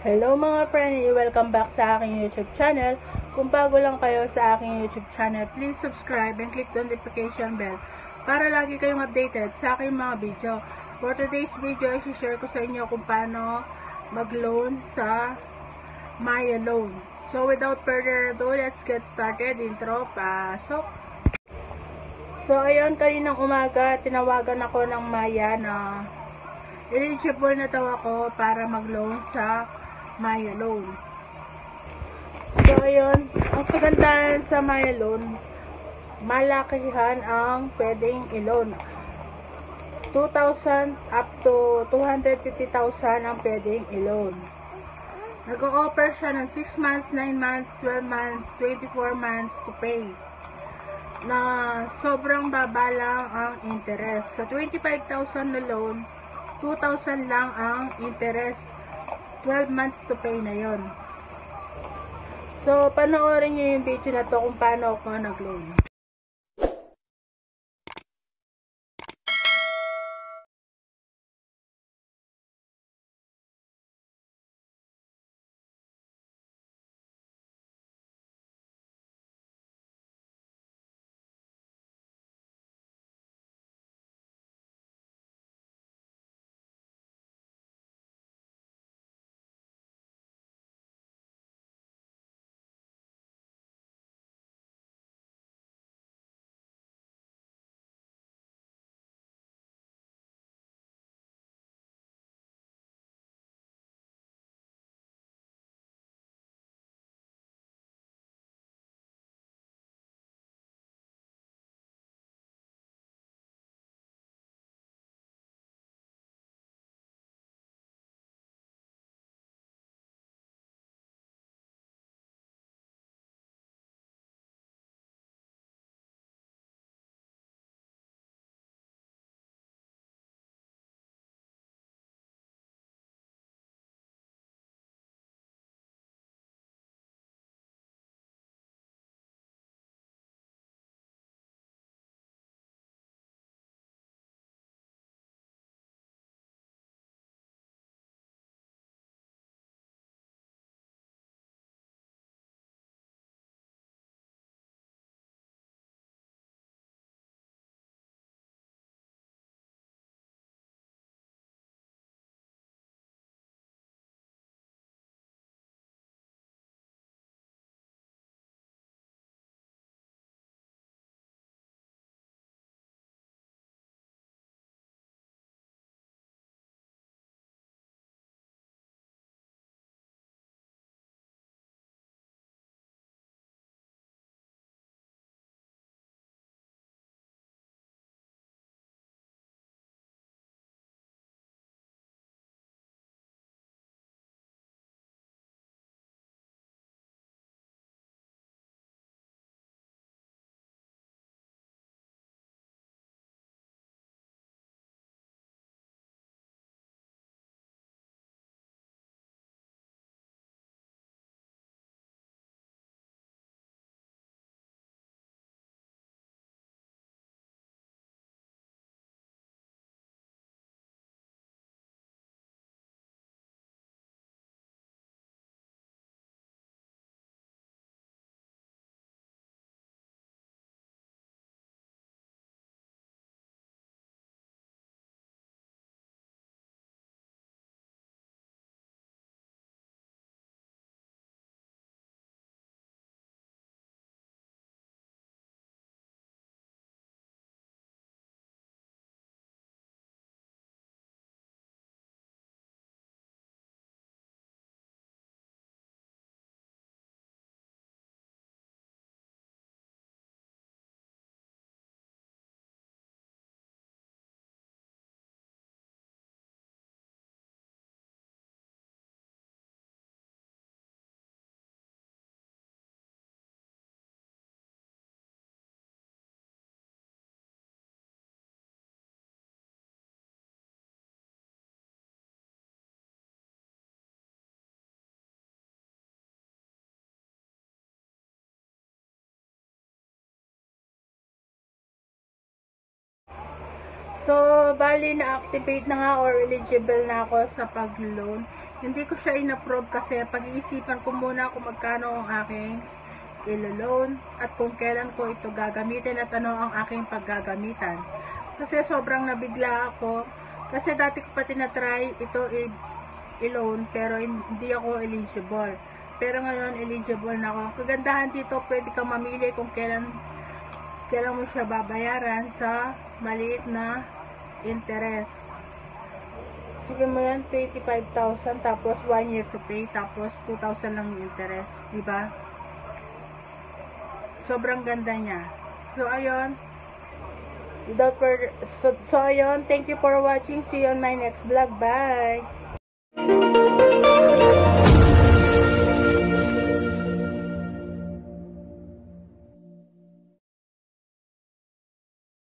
Hello mga friend, welcome back sa aking YouTube channel. Kung bago lang kayo sa aking YouTube channel, please subscribe and click the notification bell para lagi kayong updated sa aking mga video. For today's video, i-share ko sa inyo kung paano mag-loan sa Maya Loan. So without further ado, let's get started. Intro, pasok. So ayun, kaninang umaga, tinawagan ako ng Maya na eligible na daw ako para mag-loan sa Maya Loan. So, ayun, ang kagandahan sa Maya Loan, malakihan ang pwedeng i-loan. 2,000 up to 250,000 ang pwedeng i-loan. Nag-o-offer siya ng 6 months, 9 months, 12 months, 24 months to pay. Na sobrang baba lang ang interest. Sa 25,000 na loan, 2,000 lang ang interest. 12 months to pay na yon. So, panoorin nyo yung video na to kung paano ako nag-loan. So, bali na-activate na nga or eligible na ako sa pag-loan. Hindi ko siya in-approve kasi pag-iisipan ko muna kung magkano ang aking ilo-loan at kung kailan ko ito gagamitin at ano ang aking paggagamitan. Kasi sobrang nabigla ako kasi dati ko pa tinatry ito i-loan pero hindi ako eligible. Pero ngayon eligible na ako. Ang kagandahan dito, pwede kang mamili kung kailan mo siya babayaran sa maliit na interest. Sige mo yan, 25,000 tapos 1 year to pay tapos 2,000 lang yung interest, diba? Sobrang ganda niya. So ayun, ayun, thank you for watching. See you on my next vlog. Bye.